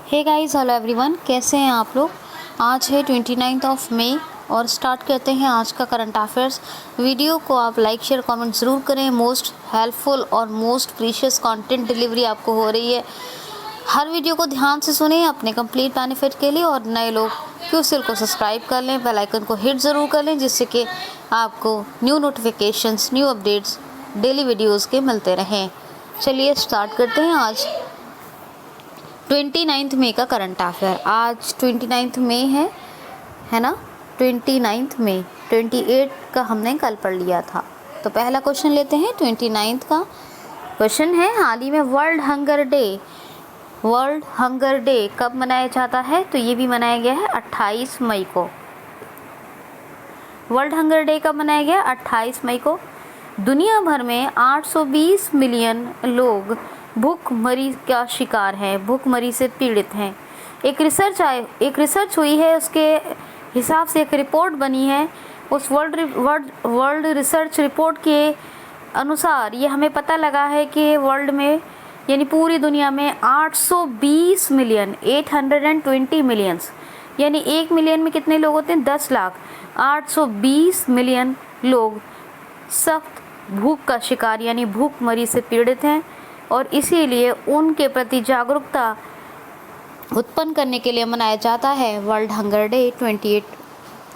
Hey guys, hello everyone, कैसे हैं आप लोग। आज है 29 ऑफ मई और स्टार्ट करते हैं आज का करंट अफेयर्स। वीडियो को आप लाइक शेयर कमेंट ज़रूर करें। मोस्ट हेल्पफुल और मोस्ट प्रीशियस कंटेंट डिलीवरी आपको हो रही है। हर वीडियो को ध्यान से सुनें अपने कंप्लीट बेनिफिट के लिए, और नए लोग क्यूसिल को सब्सक्राइब कर लें, बेल आइकन को हिट ज़रूर कर लें, जिससे कि आपको new notifications, new updates daily videos के मिलते रहें। चलिए स्टार्ट करते हैं आज 29 मई का करंट अफेयर। आज 29 मई है ना। 29 मई, 28 का हमने कल पढ़ लिया था। तो पहला क्वेश्चन लेते हैं। 29 का क्वेश्चन है, हाल ही में वर्ल्ड हंगर डे कब मनाया जाता है। तो ये भी मनाया गया है 28 मई को। वर्ल्ड हंगर डे कब मनाया गया? 28 मई को। दुनिया भर में 820 मिलियन लोग भूखमरी का शिकार हैं, भूखमरी से पीड़ित हैं। एक रिसर्च हुई है, उसके हिसाब से एक रिपोर्ट बनी है। उस वर्ल्ड रिसर्च रिपोर्ट के अनुसार ये हमें पता लगा है कि वर्ल्ड में यानी पूरी दुनिया में 820 मिलियन 820 मिलियंस यानी 1 मिलियन में कितने लोग होते हैं? 10 लाख। 820 मिलियन लोग सख्त भूख का शिकार यानी भूखमरी से पीड़ित हैं, और इसीलिए उनके प्रति जागरूकता उत्पन्न करने के लिए मनाया जाता है वर्ल्ड हंगर डे 28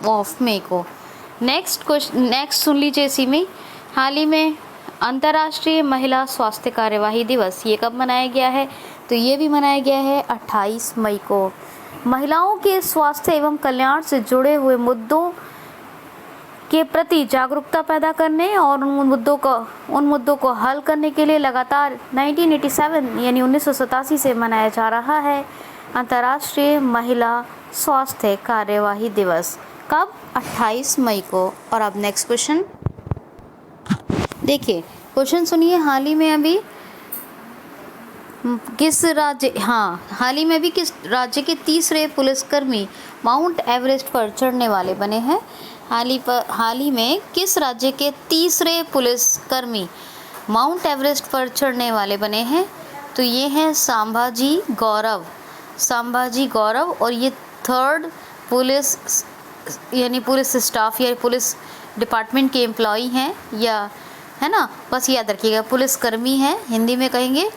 ऑफ मई को। नेक्स्ट सुन लीजिए इसी में। हाल ही में अंतर्राष्ट्रीय महिला स्वास्थ्य कार्यवाही दिवस ये कब मनाया गया है? तो ये भी मनाया गया है 28 मई को। महिलाओं के स्वास्थ्य एवं कल्याण से जुड़े हुए मुद्दों के प्रति जागरूकता पैदा करने और उन मुद्दों को हल करने के लिए लगातार 1987 यानी 1987 से मनाया जा रहा है अंतर्राष्ट्रीय महिला स्वास्थ्य कार्यवाही दिवस। कब? 28 मई को। और अब नेक्स्ट क्वेश्चन देखिए। क्वेश्चन सुनिए, हाल ही में अभी किस राज्य के तीसरे पुलिसकर्मी माउंट एवरेस्ट पर चढ़ने वाले बने हैं? हाल ही में किस राज्य के तीसरे पुलिसकर्मी माउंट एवरेस्ट पर चढ़ने वाले बने हैं? तो ये हैं संभाजी गौरव, और ये थर्ड पुलिस स्टाफ या पुलिस डिपार्टमेंट के एम्प्लॉई हैं, या है ना, बस याद रखिएगा पुलिसकर्मी हैं, हिंदी में कहेंगे।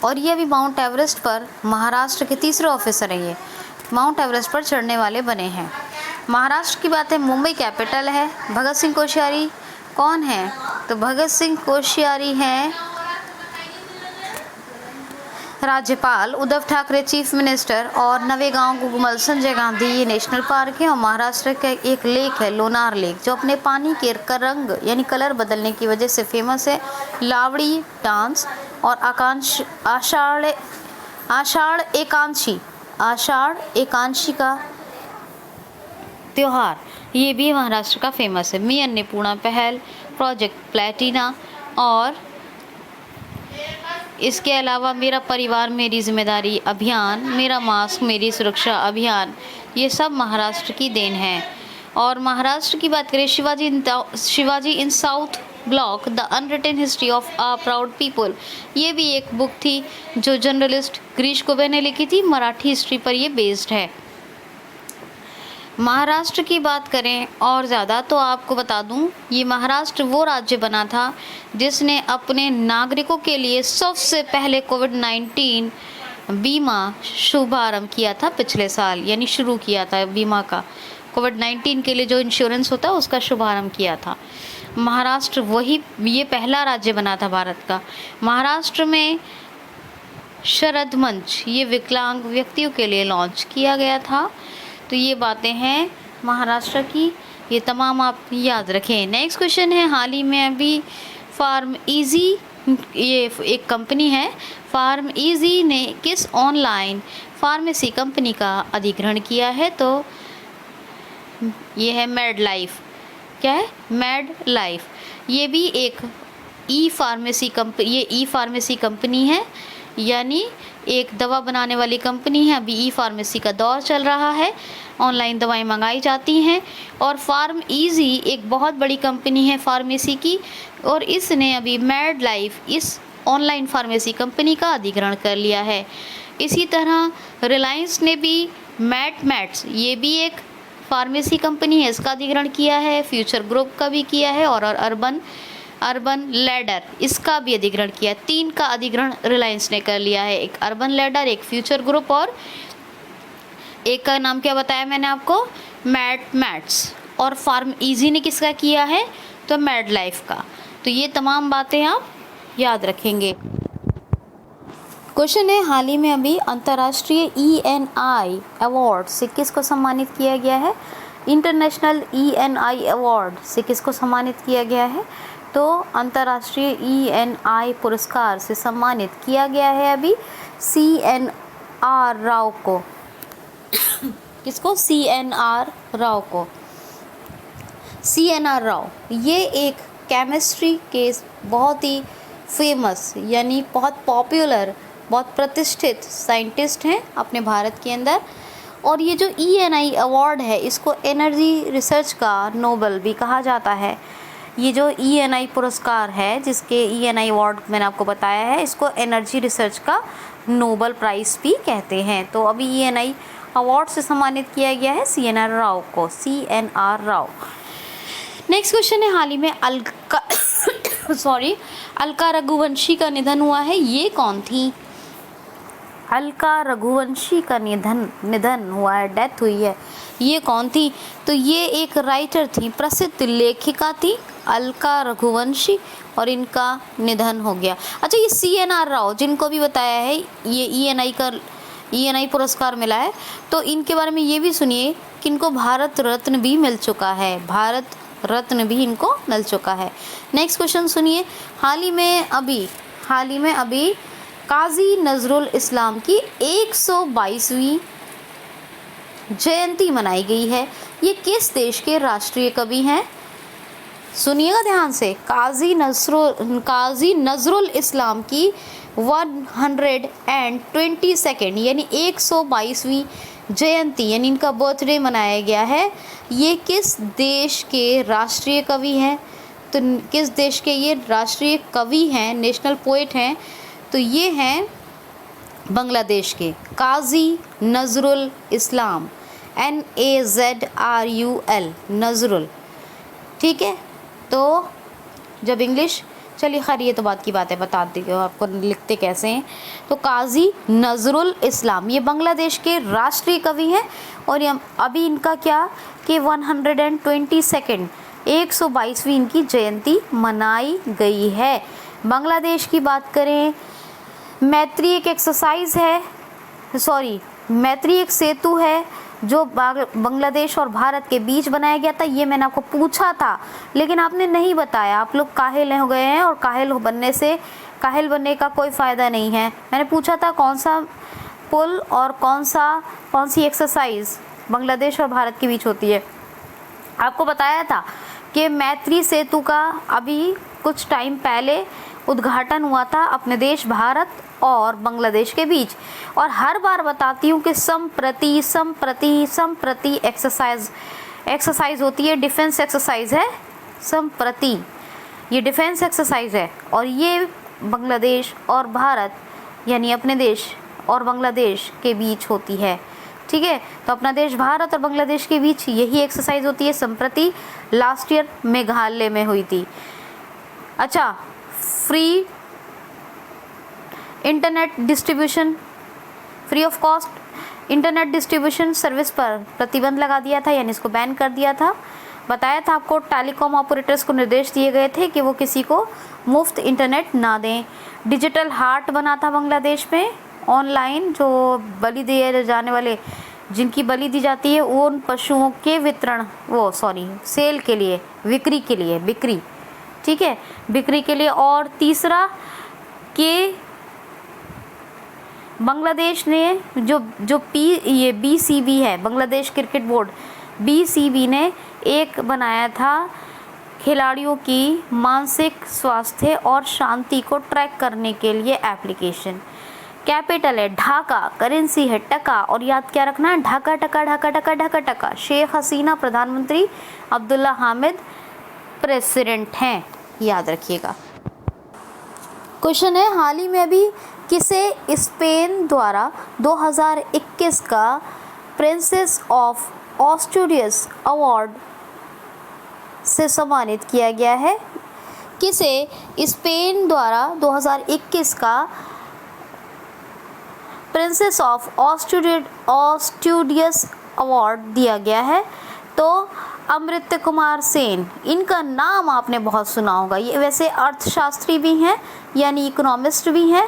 और ये अभी माउंट एवरेस्ट पर महाराष्ट्र के तीसरे ऑफिसर हैं। ये माउंट एवरेस्ट पर चढ़ने वाले बने हैं। महाराष्ट्र की बात है, मुंबई कैपिटल है। भगत सिंह कोश्यारी कौन है? तो भगत सिंह कोश्यारी हैं राज्यपाल, उद्धव ठाकरे चीफ मिनिस्टर, और नवेगांव गुगमल संजय गांधी ये नेशनल पार्क है। और महाराष्ट्र का एक लेक है लोनार लेक, जो अपने पानी के रंग यानी कलर बदलने की वजह से फेमस है। लावड़ी डांस और आषाढ़ एकादशी का त्योहार ये भी महाराष्ट्र का फेमस है। मी अन्नपूर्णा पहल, प्रोजेक्ट प्लेटिना, और इसके अलावा मेरा परिवार मेरी जिम्मेदारी अभियान, मेरा मास्क मेरी सुरक्षा अभियान, ये सब महाराष्ट्र की देन है। और महाराष्ट्र की बात करें, Shivaji in South Block the unwritten history of a proud people, ये भी एक बुक थी जो जर्नलिस्ट गिरीश कुबे ने लिखी थी। मराठी हिस्ट्री पर ये बेस्ड है। महाराष्ट्र की बात करें और ज़्यादा तो आपको बता दूं, ये महाराष्ट्र वो राज्य बना था जिसने अपने नागरिकों के लिए सबसे पहले कोविड-19 बीमा शुभारंभ किया था पिछले साल, यानी शुरू किया था बीमा का। कोविड-19 के लिए जो इंश्योरेंस होता है उसका शुभारंभ किया था महाराष्ट्र। ये पहला राज्य बना था भारत का। महाराष्ट्र में शरद मंच ये विकलांग व्यक्तियों के लिए लॉन्च किया गया था। तो ये बातें हैं महाराष्ट्र की, ये तमाम आप याद रखें। नेक्स्ट क्वेश्चन है, हाल ही में अभी फार्म इजी ये एक कंपनी है, फार्म इजी ने किस ऑनलाइन फार्मेसी कंपनी का अधिग्रहण किया है? तो ये है मेड लाइफ। क्या है? Made life. ये भी एक ई फार्मेसी कंपनी है, यानी एक दवा बनाने वाली कंपनी है। अभी ई फार्मेसी का दौर चल रहा है, ऑनलाइन दवाएं मंगाई जाती हैं। और फार्म इजी एक बहुत बड़ी कंपनी है फार्मेसी की, और इसने अभी मेड लाइफ इस ऑनलाइन फार्मेसी कंपनी का अधिग्रहण कर लिया है। इसी तरह रिलायंस ने भी मैट्स ये भी एक फार्मेसी कंपनी है, इसका अधिग्रहण किया है। फ्यूचर ग्रुप का भी किया है और अर्बन लैडर इसका भी अधिग्रहण किया। 3 का अधिग्रहण रिलायंस ने कर लिया है, एक अर्बन लैडर, एक फ्यूचर ग्रुप और एक का नाम क्या बताया मैंने आपको, मैट्स। और फार्म इजी ने किसका किया है, तो मैड लाइफ का। तो ये तमाम बातें आप याद रखेंगे। क्वेश्चन है, हाल ही में अभी अंतर्राष्ट्रीय ENI अवार्ड से किसको सम्मानित किया गया है? इंटरनेशनल ENI अवार्ड से किसको सम्मानित किया गया है? तो अंतर्राष्ट्रीय ENI पुरस्कार से सम्मानित किया गया है अभी CNR राव को। किसको? CNR राव को। CNR राव ये एक केमिस्ट्री के बहुत ही फेमस यानी बहुत पॉपुलर, बहुत प्रतिष्ठित साइंटिस्ट हैं अपने भारत के अंदर। और ये जो ENI अवार्ड है इसको एनर्जी रिसर्च का नोबेल भी कहा जाता है। ये जो ENI पुरस्कार है, जिसके ENI अवार्ड मैंने आपको बताया है, इसको एनर्जी रिसर्च का नोबेल प्राइज़ भी कहते हैं। तो अभी ENI अवार्ड से सम्मानित किया गया है CNR राव को, CNR राव। नेक्स्ट क्वेश्चन है, हाल ही में अलका रघुवंशी का निधन हुआ है। ये कौन थी? अलका रघुवंशी का निधन हुआ है, डेथ हुई है। ये कौन थी? तो ये एक राइटर थी, प्रसिद्ध लेखिका थी अलका रघुवंशी, और इनका निधन हो गया। अच्छा, ये CNR राव जिनको भी बताया है ये ENI पुरस्कार मिला है, तो इनके बारे में ये भी सुनिए कि इनको भारत रत्न भी मिल चुका है, भारत रत्न भी इनको मिल चुका है। नेक्स्ट क्वेश्चन सुनिए, हाल ही में अभी काजी नजरुल इस्लाम की 122वीं जयंती मनाई गई है। ये किस देश के राष्ट्रीय कवि हैं? सुनिएगा ध्यान से। काजी नजरुल इस्लाम की 122nd यानी 122वीं जयंती यानी इनका बर्थडे मनाया गया है। ये किस देश के राष्ट्रीय कवि हैं? तो किस देश के ये राष्ट्रीय कवि हैं, नेशनल पोएट हैं? तो ये हैं बांग्लादेश के काजी नजरुल इस्लाम, NAZRUL, नजरुल। ठीक है, तो जब इंग्लिश, चलिए खैर ये तो बात की बात है, बता दी आपको लिखते कैसे हैं। तो काजी नजरुल इस्लाम ये बांग्लादेश के राष्ट्रीय कवि हैं, और ये अभी इनका क्या कि 122nd 122वीं इनकी जयंती मनाई गई है। बांग्लादेश की बात करें, मैत्री एक एक्सरसाइज है, मैत्री एक सेतु है जो बांग्लादेश और भारत के बीच बनाया गया था। ये मैंने आपको पूछा था लेकिन आपने नहीं बताया, आप लोग काहिल हो गए हैं, और काहिल बनने का कोई फ़ायदा नहीं है। मैंने पूछा था कौन सा पुल और कौन सी एक्सरसाइज बांग्लादेश और भारत के बीच होती है। आपको बताया था कि मैत्री सेतु का अभी कुछ टाइम पहले उद्घाटन हुआ था अपने देश भारत और बांग्लादेश के बीच, और हर बार बताती हूँ कि संप्रति एक्सरसाइज होती है, डिफेंस एक्सरसाइज है संप्रति, ये डिफेंस एक्सरसाइज है, और ये बांग्लादेश और भारत यानी अपने देश और बांग्लादेश के बीच होती है। ठीक है, तो अपना देश भारत और बांग्लादेश के बीच यही एक्सरसाइज होती है संप्रति। लास्ट ईयर मेघालय में हुई थी। अच्छा, free internet distribution, free of cost internet distribution service पर प्रतिबंध लगा दिया था, यानी इसको बैन कर दिया था। बताया था आपको टेलीकॉम ऑपरेटर्स को निर्देश दिए गए थे कि वो किसी को मुफ्त इंटरनेट ना दें। डिजिटल हाट बना था बांग्लादेश में, ऑनलाइन जो बलि दिए जाने वाले, जिनकी बलि दी जाती है उन पशुओं के वितरण, सेल के लिए, बिक्री, ठीक है, बिक्री के लिए। और तीसरा कि बांग्लादेश ने जो BCB है, बांग्लादेश क्रिकेट बोर्ड, BCB ने एक बनाया था खिलाड़ियों की मानसिक स्वास्थ्य और शांति को ट्रैक करने के लिए एप्लीकेशन। कैपिटल है ढाका, करेंसी है टका, और याद क्या रखना है, ढाका टका। शेख हसीना प्रधानमंत्री, अब्दुल्ला हामिद प्रेसिडेंट हैं, याद रखिएगा। क्वेश्चन है, हाल ही में अभी किसे स्पेन द्वारा 2021 का प्रिंसेस ऑफ ऑस्ट्रियस अवार्ड से सम्मानित किया गया है? किसे स्पेन द्वारा 2021 का प्रिंसेस ऑफ ऑस्ट्रियस अवार्ड दिया गया है? तो अमृत कुमार सेन, इनका नाम आपने बहुत सुना होगा। ये वैसे अर्थशास्त्री भी हैं, यानी इकोनॉमिस्ट भी हैं।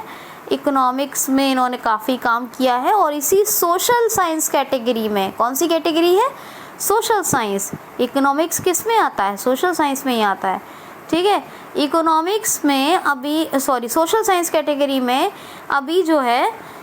इकोनॉमिक्स में इन्होंने काफ़ी काम किया है और इसी सोशल साइंस कैटेगरी में, कौन सी कैटेगरी है? Social science. इकोनॉमिक्स किस में आता है? सोशल साइंस में ही आता है, ठीक है। इकोनॉमिक्स में अभी सोशल साइंस कैटेगरी में अभी जो है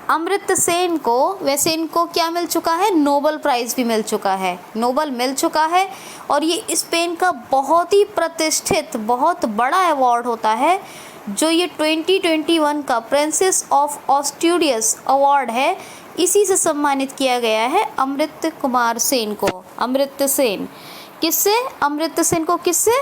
अमृत सेन को, वैसे इनको क्या मिल चुका है? नोबेल प्राइज़ भी मिल चुका है, नोबेल मिल चुका है। और ये स्पेन का बहुत ही प्रतिष्ठित, बहुत बड़ा अवार्ड होता है, जो ये 2021 का प्रिंसेस ऑफ ऑस्ट्रियस अवार्ड है, इसी से सम्मानित किया गया है अमृत कुमार सेन को। अमृत सेन किससे? अमृत सेन को किससे?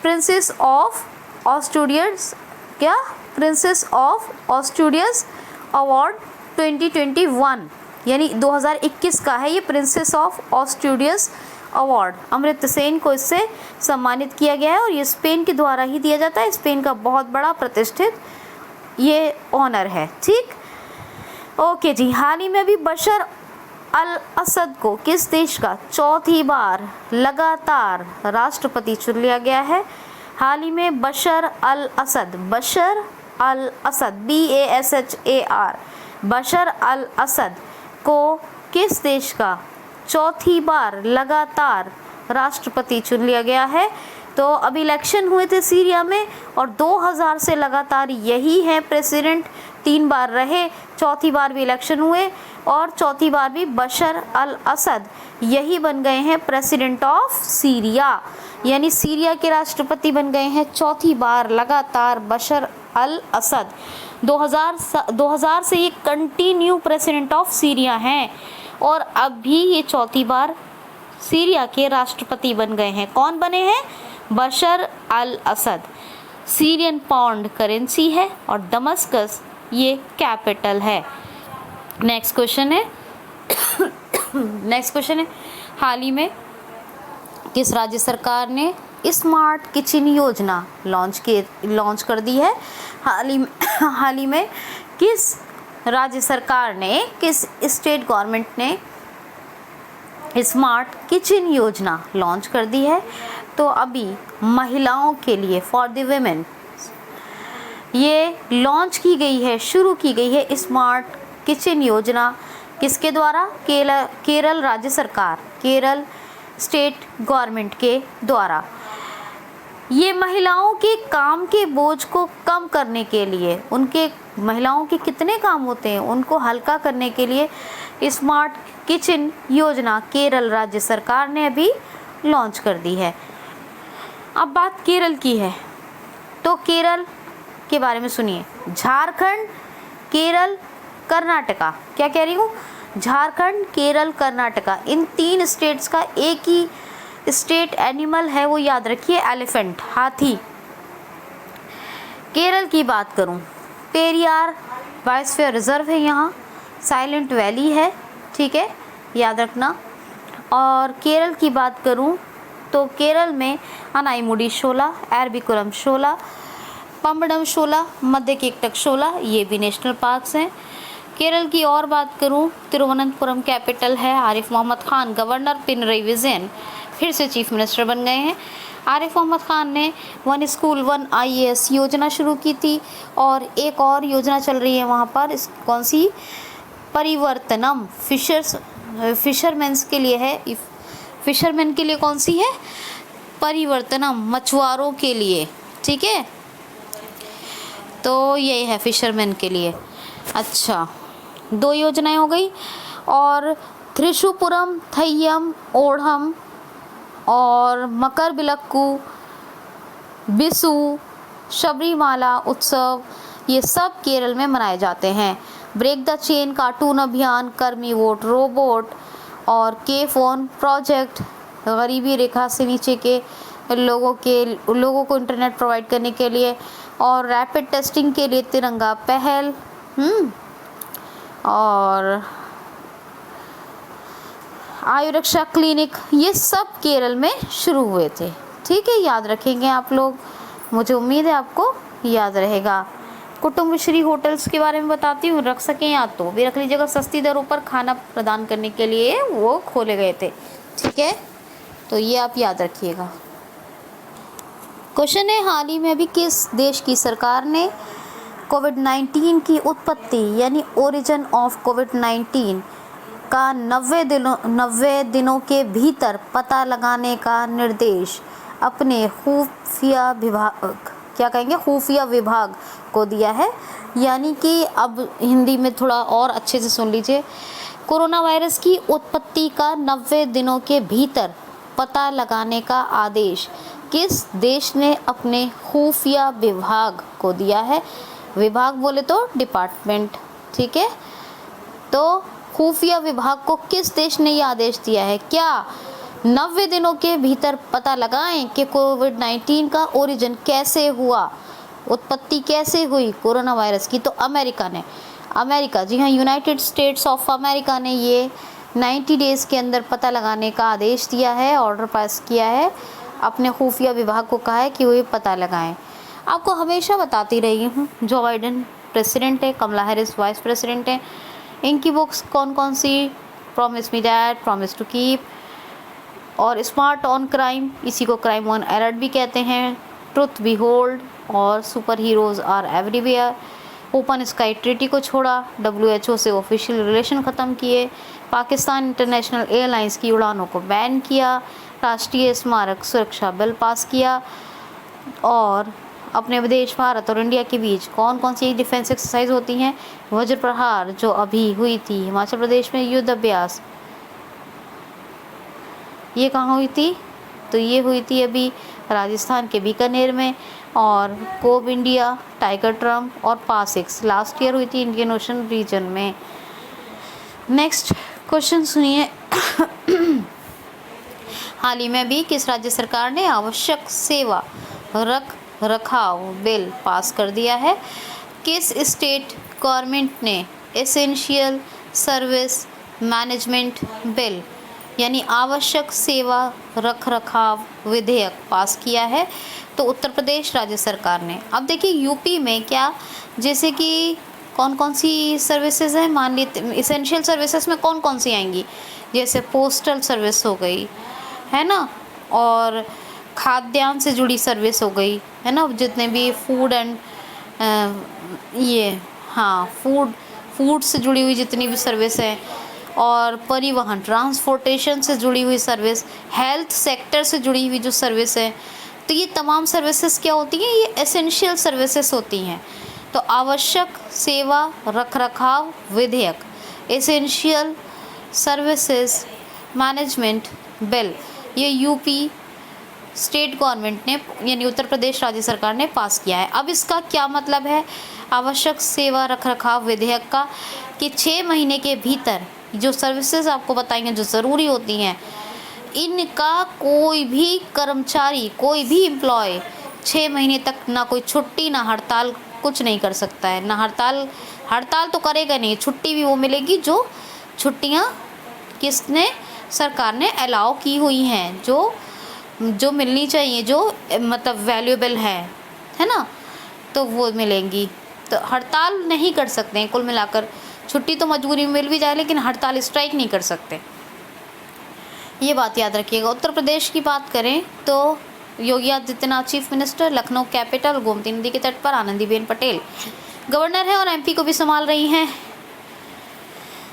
प्रिंसेस ऑफ ऑस्ट्रियस, क्या? प्रिंसेस ऑफ ऑस्ट्रियस अवार्ड 2021, यानी 2021 का है ये प्रिंसेस ऑफ ऑस्ट्रियस अवार्ड। अमृत सेन को इससे सम्मानित किया गया है और ये स्पेन के द्वारा ही दिया जाता है। स्पेन का बहुत बड़ा प्रतिष्ठित ये ऑनर है, ठीक। ओके जी, हाल ही में भी बशर अल असद को किस देश का चौथी बार लगातार राष्ट्रपति चुन लिया गया है? हाल ही में बशर अल असद, बशर अल असद, BASHAR, बशर अल असद को किस देश का चौथी बार लगातार राष्ट्रपति चुन लिया गया है? तो अभी इलेक्शन हुए थे सीरिया में और 2000 से लगातार यही है प्रेसिडेंट, 3 बार रहे, चौथी बार भी इलेक्शन हुए और चौथी बार भी बशर अल असद यही बन गए हैं प्रेसिडेंट ऑफ सीरिया, यानी सीरिया के राष्ट्रपति बन गए हैं चौथी बार लगातार बशर अल असद। 2000 से ये कंटिन्यू प्रेसिडेंट ऑफ सीरिया हैं और अभी ये चौथी बार सीरिया के राष्ट्रपति बन गए हैं। कौन बने हैं? बशर अल असद। सीरियन पाउंड करेंसी है और दमस्कस ये कैपिटल है। नेक्स्ट क्वेश्चन है हाल ही में किस राज्य सरकार ने स्मार्ट किचन योजना लॉन्च कर दी है? हाल ही में किस राज्य सरकार ने, किस स्टेट गवर्नमेंट ने स्मार्ट किचन योजना लॉन्च कर दी है? तो अभी महिलाओं के लिए, फॉर द वुमेन, ये लॉन्च की गई है, शुरू की गई है स्मार्ट किचन योजना। किसके द्वारा? केरल राज्य सरकार, केरल स्टेट गवर्नमेंट के द्वारा। ये महिलाओं के काम के बोझ को कम करने के लिए, उनके महिलाओं के कितने काम होते हैं उनको हल्का करने के लिए स्मार्ट किचन योजना केरल राज्य सरकार ने अभी लॉन्च कर दी है। अब बात केरल की है तो केरल के बारे में सुनिए। झारखंड, केरल, कर्नाटका, क्या कह रही हूँ? झारखंड, केरल, कर्नाटका, इन 3 स्टेट्स का एक ही स्टेट एनिमल है, वो याद रखिए, एलिफेंट, हाथी। केरल की बात करूं, पेरियार बायोस्फीयर रिजर्व है, यहाँ साइलेंट वैली है, ठीक है, याद रखना। और केरल की बात करूं तो केरल में अनाईमुडी शोला, एरविकुलम शोला, पम्बडम शोला, मध्य केकटक शोला, ये भी नेशनल पार्क्स हैं। केरल की और बात करूं, तिरुवनंतपुरम कैपिटल है, आरिफ मोहम्मद खान गवर्नर, पिनरई विजयन फिर से चीफ मिनिस्टर बन गए हैं। आरिफ मोहम्मद खान ने 1 स्कूल 1 IAS योजना शुरू की थी और एक और योजना चल रही है वहाँ पर, कौन सी? परिवर्तनम, फिशरमैन्स के लिए है। फिशरमैन के लिए कौन सी है? परिवर्तनम, मछुआरों के लिए, ठीक है, तो ये है फिशरमैन के लिए। अच्छा, 2 योजनाएं हो गई। और त्रिशुपुरम, थय्यम, ओढ़म और मकरबिलक्कू, बिसु, शबरीमाला उत्सव, ये सब केरल में मनाए जाते हैं। ब्रेक द चेन कार्टून अभियान, कर्मी वोट रोबोट और के फोन प्रोजेक्ट, गरीबी रेखा से नीचे के लोगों को इंटरनेट प्रोवाइड करने के लिए। और रैपिड टेस्टिंग के लिए तिरंगा पहल, और आयु रक्षा क्लिनिक, ये सब केरल में शुरू हुए थे। ठीक है, याद रखेंगे आप लोग, मुझे उम्मीद है आपको याद रहेगा। कुटुम्बश्री होटल्स के बारे में बताती हूँ, रख सकें या तो भी रख लीजिएगा, सस्ती दरों पर खाना प्रदान करने के लिए वो खोले गए थे। ठीक है, तो ये आप याद रखिएगा। क्वेश्चन है, हाल ही में भी किस देश की सरकार ने कोविड-19 की उत्पत्ति यानी ओरिजिन ऑफ कोविड-19 का 90 दिनों के भीतर पता लगाने का निर्देश अपने खुफिया विभाग, क्या कहेंगे, खुफिया विभाग को दिया है। यानी कि अब हिंदी में थोड़ा और अच्छे से सुन लीजिए, कोरोना वायरस की उत्पत्ति का 90 दिनों के भीतर पता लगाने का आदेश किस देश ने अपने खुफिया विभाग को दिया है? विभाग बोले तो डिपार्टमेंट। ठीक है, तो खुफिया विभाग को किस देश ने ये आदेश दिया है? क्या 90 दिनों के भीतर पता लगाएं कि कोविड-19 का ओरिजिन कैसे हुआ, उत्पत्ति कैसे हुई कोरोना वायरस की? तो अमेरिका ने, अमेरिका, जी हाँ, यूनाइटेड स्टेट्स ऑफ अमेरिका ने ये 90 डेज़ के अंदर पता लगाने का आदेश दिया है, ऑर्डर पास किया है, अपने खुफिया विभाग को कहा है कि वो ये पता लगाएं। आपको हमेशा बताती रही हूँ, जो बाइडेन प्रेसिडेंट है, कमला हैरिस वाइस प्रेसिडेंट है, इनकी बुक्स कौन कौन सी? Promise me dad, promise to keep, और स्मार्ट ऑन क्राइम, इसी को क्राइम ऑन अलर्ट भी कहते हैं, ट्रुथ बी होल्ड, और superheroes are everywhere, open sky treaty को छोड़ा, WHO से ऑफिशियल रिलेशन ख़त्म किए, पाकिस्तान इंटरनेशनल एयरलाइंस की उड़ानों को बैन किया, राष्ट्रीय स्मारक सुरक्षा बिल पास किया, और अपने विदेश भारत और इंडिया के बीच कौन कौन सी डिफेंस एक्सरसाइज होती हैं? वज्र प्रहार जो अभी हुई थी हिमाचल प्रदेश में, युद्ध अभ्यास, ये कहाँ हुई थी? तो ये हुई थी अभी राजस्थान के बीकानेर में, और कोब इंडिया, टाइगर ट्रम्प और पासिक्स लास्ट ईयर हुई थी इंडियन ओशन रीजन में। नेक्स्ट क्वेश्चन सुनिए, हाल ही में भी किस राज्य सरकार ने आवश्यक सेवा रख रखाव बिल पास कर दिया है? किस स्टेट गवर्नमेंट ने एसेंशियल सर्विस मैनेजमेंट बिल यानी आवश्यक सेवा रख रखाव विधेयक पास किया है? तो उत्तर प्रदेश राज्य सरकार ने। अब देखिए यूपी में क्या, जैसे कि कौन कौन सी सर्विसेज हैं, मान लीजिए एसेंशियल सर्विसेज में कौन कौन सी आएंगी? जैसे पोस्टल सर्विस हो गई है ना, और खाद्यान्न से जुड़ी सर्विस हो गई है ना, जितने भी फूड एंड फूड से जुड़ी हुई जितनी भी सर्विस है, और परिवहन ट्रांसपोर्टेशन से जुड़ी हुई सर्विस, हेल्थ सेक्टर से जुड़ी हुई जो सर्विस है, तो ये तमाम सर्विसेज क्या होती हैं? ये एसेंशियल सर्विसेज होती हैं। तो आवश्यक सेवा रखरखाव विधेयक, एसेंशियल सर्विसेज मैनेजमेंट बिल, ये यूपी स्टेट गवर्नमेंट ने यानी उत्तर प्रदेश राज्य सरकार ने पास किया है। अब इसका क्या मतलब है आवश्यक सेवा रखरखाव विधेयक का? कि 6 महीने के भीतर जो सर्विसेज आपको बताएंगे जो ज़रूरी होती हैं, इनका कोई भी कर्मचारी, कोई भी एम्प्लॉय 6 महीने तक ना कोई छुट्टी ना हड़ताल कुछ नहीं कर सकता है। ना हड़ताल तो करेगा नहीं, छुट्टी भी वो मिलेगी जो छुट्टियाँ किसने, सरकार ने अलाउ की हुई हैं, जो मिलनी चाहिए, जो मतलब वैल्यूएबल है ना, तो वो मिलेंगी। तो हड़ताल नहीं कर सकते हैं, कुल मिलाकर छुट्टी तो मजबूरी में मिल भी जाए लेकिन हड़ताल स्ट्राइक नहीं कर सकते, ये बात याद रखिएगा। उत्तर प्रदेश की बात करें तो Yogi Adityanath chief minister, Lucknow capital, Gomti नदी के तट पर आनंदीबेन पटेल गवर्नर है और एमपी को भी संभाल रही हैं।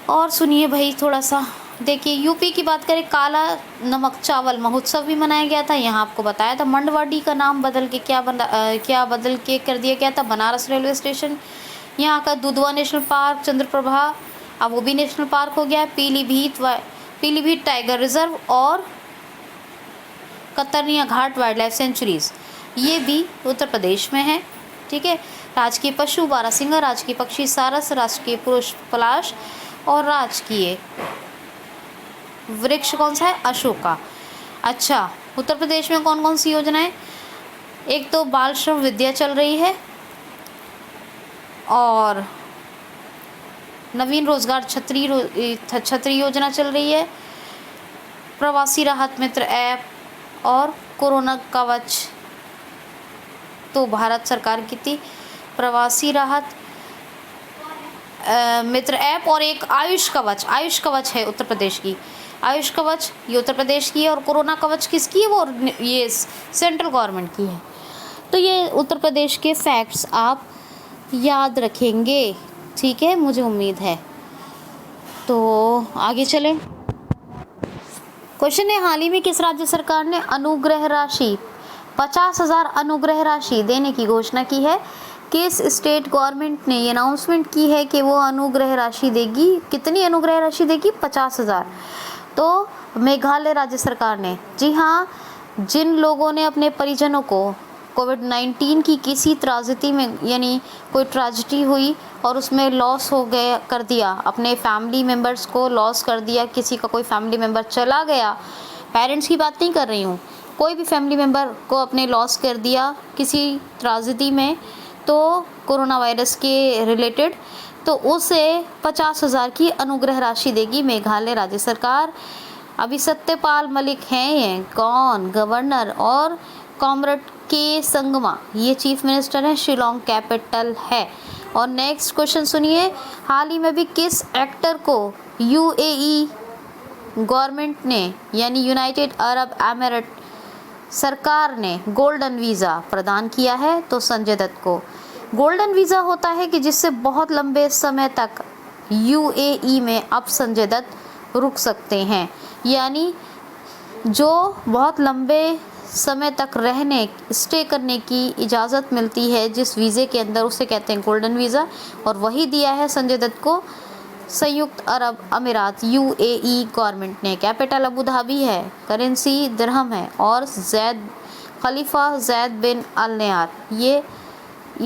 और सुनिए भाई थोड़ा सा देखिए, यूपी की बात करें, काला नमक चावल महोत्सव भी मनाया गया था। यहाँ आपको बताया था मंडवाडी का नाम बदल के क्या बदल के कर दिया गया था, बनारस रेलवे स्टेशन। यहाँ का दुधवा नेशनल पार्क, चंद्रप्रभा, अब वो भी नेशनल पार्क हो गया है। पीलीभीत टाइगर रिजर्व और कतरनिया घाट वाइल्ड लाइफ सेंचुरीज, ये भी उत्तर प्रदेश में है। ठीक है, राजकीय पशु बारहसिंगा, राजकीय पक्षी सारस, राजकीय पुरुष पलाश और राजकीय वृक्ष कौन सा है, अशोका। अच्छा, उत्तर प्रदेश में कौन कौन सी योजनाएं? एक तो बाल श्रम विद्या चल रही है, और नवीन रोजगार छतरी योजना चल रही है, प्रवासी राहत मित्र ऐप और कोरोना कवच तो भारत सरकार की थी, प्रवासी राहत मित्र ऐप और एक आयुष कवच है उत्तर प्रदेश की, आयुष कवच ये उत्तर प्रदेश की है और कोरोना कवच किसकी है, वो ये सेंट्रल गवर्नमेंट की है। तो ये उत्तर प्रदेश के फैक्ट्स आप याद रखेंगे, ठीक है, मुझे उम्मीद है। तो आगे चलें। क्वेश्चन है, हाल ही में किस राज्य सरकार ने अनुग्रह राशि 50,000 अनुग्रह राशि देने की घोषणा की है? किस स्टेट गवर्नमेंट ने ये अनाउंसमेंट की है कि वो अनुग्रह राशि देगी? कितनी अनुग्रह राशि देगी? 50,000। तो मेघालय राज्य सरकार ने। जी हाँ, जिन लोगों ने अपने परिजनों को कोविड-19 की किसी त्राजिदी में, यानी कोई ट्रेजेडी हुई और उसमें लॉस हो गया कर दिया, अपने फैमिली मेम्बर्स को लॉस कर दिया, किसी का कोई फैमिली मेम्बर चला गया, पेरेंट्स की बात नहीं कर रही हूँ, कोई भी फैमिली मेम्बर को अपने लॉस कर दिया किसी त्राजिदी में, तो कोरोना वायरस के रिलेटेड, तो उसे 50,000 की अनुग्रह राशि देगी मेघालय राज्य सरकार। अभी सत्यपाल मलिक हैं, ये कौन? गवर्नर। और कॉमरेड के संगमा, ये चीफ मिनिस्टर हैं, शिलोंग कैपिटल है। और नेक्स्ट क्वेश्चन सुनिए, हाल ही में भी किस एक्टर को यूएई गवर्नमेंट ने, यानी यूनाइटेड अरब एमिरेट सरकार ने गोल्डन वीज़ा प्रदान किया है? तो संजय दत्त को। गोल्डन वीज़ा होता है कि जिससे बहुत लंबे समय तक यूएई में अब संजय दत्त रुक सकते हैं, यानी जो बहुत लंबे समय तक रहने, स्टे करने की इजाज़त मिलती है जिस वीज़े के अंदर, उसे कहते हैं गोल्डन वीज़ा। और वही दिया है संजय दत्त को संयुक्त अरब अमीरात यूएई गवर्नमेंट ने। कैपिटल अबू धाबी है, करेंसी दिरहम है और खलीफा जैद बिन अल नयार ये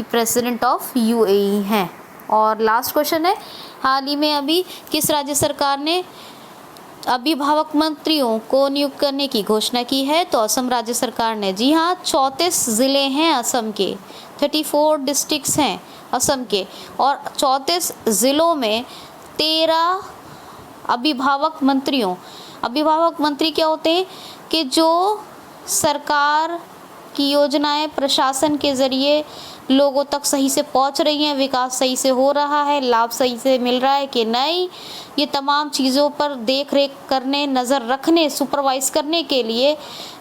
प्रेसिडेंट ऑफ यूएई हैं। और लास्ट क्वेश्चन है, हाल ही में अभी किस राज्य सरकार ने अभिभावक मंत्रियों को नियुक्त करने की घोषणा की है? तो असम राज्य सरकार ने। जी हाँ, 34 ज़िले हैं असम के, 34 डिस्ट्रिक्ट्स हैं असम के, और 34 ज़िलों में 13 अभिभावक मंत्री क्या होते हैं कि जो सरकार की योजनाएं प्रशासन के ज़रिए लोगों तक सही से पहुंच रही हैं, विकास सही से हो रहा है, लाभ सही से मिल रहा है कि नहीं, ये तमाम चीज़ों पर देख रेख करने, नज़र रखने, सुपरवाइज़ करने के लिए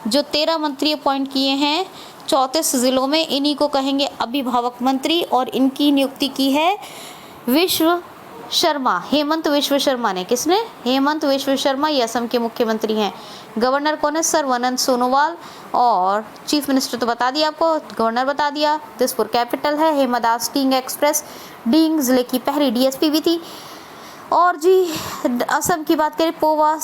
जो 13 मंत्री अपॉइंट किए हैं 34 ज़िलों में, इन्हीं को कहेंगे अभिभावक मंत्री। और इनकी नियुक्ति की है हेमंत विश्व शर्मा ने। किसने? हेमंत विश्व शर्मा, ये असम के मुख्यमंत्री हैं। गवर्नर कौन है? सर्बानंद सोनोवाल। और चीफ मिनिस्टर तो बता दिया आपको, गवर्नर बता दिया। दिसपुर कैपिटल है। हेमादास डींग एक्सप्रेस, डींग ज़िले की पहली डीएसपी भी थी। और जी असम की बात करें, पोवा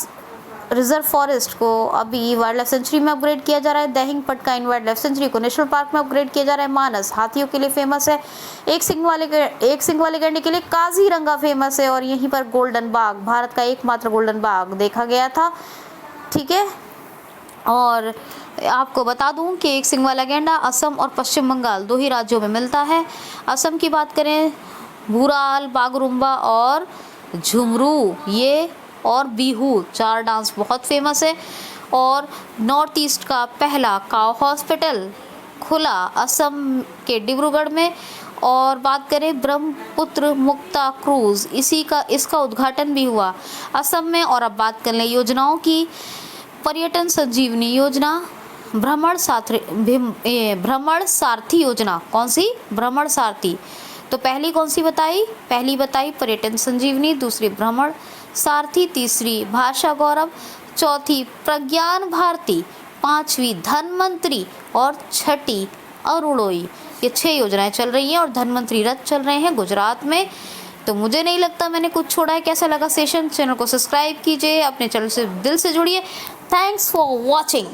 रिजर्व फॉरेस्ट को अभी वाइल्ड लाइफ सेंचुरी में अपग्रेड किया जा रहा है। दहिंग पटकाइन वाइल्ड लाइफ सेंचुरी को नेशनल पार्क में अपग्रेड किया जा रहा है। मानस हाथियों के लिए फेमस है। एक सिंग वाले गैंडे के लिए काजीरंगा फेमस है। और यहीं पर गोल्डन बाघ, भारत का एकमात्र गोल्डन बाघ देखा गया था, ठीक है। और आपको बता दूं कि एक सिंग वाला गैंडा असम और पश्चिम बंगाल 2 ही राज्यों में मिलता है। असम की बात करें, भूराल, बागरुम्बा और झुमरू ये और बिहू 4 डांस बहुत फेमस है। और नॉर्थ ईस्ट का पहला काव हॉस्पिटल खुला असम के डिब्रूगढ़ में। और बात करें ब्रह्मपुत्र मुक्ता क्रूज़, इसका उद्घाटन भी हुआ असम में। और अब बात कर लें योजनाओं की। पर्यटन संजीवनी योजना, भ्रमण सारथी योजना। कौन सी? भ्रमण सारथी। तो पहली कौन सी बताई? पहली बताई पर्यटन संजीवनी, दूसरी भ्रमण सारथी, तीसरी भाषा गौरव, चौथी प्रज्ञान भारती, 5वीं धनमंत्री और 6ठी अरुणोई। ये 6 योजनाएं चल रही हैं और धनमंत्री रथ चल रहे हैं गुजरात में। तो मुझे नहीं लगता मैंने कुछ छोड़ा है। कैसा लगा सेशन? चैनल को सब्सक्राइब कीजिए, अपने चैनल से दिल से जुड़िए। Thanks for watching.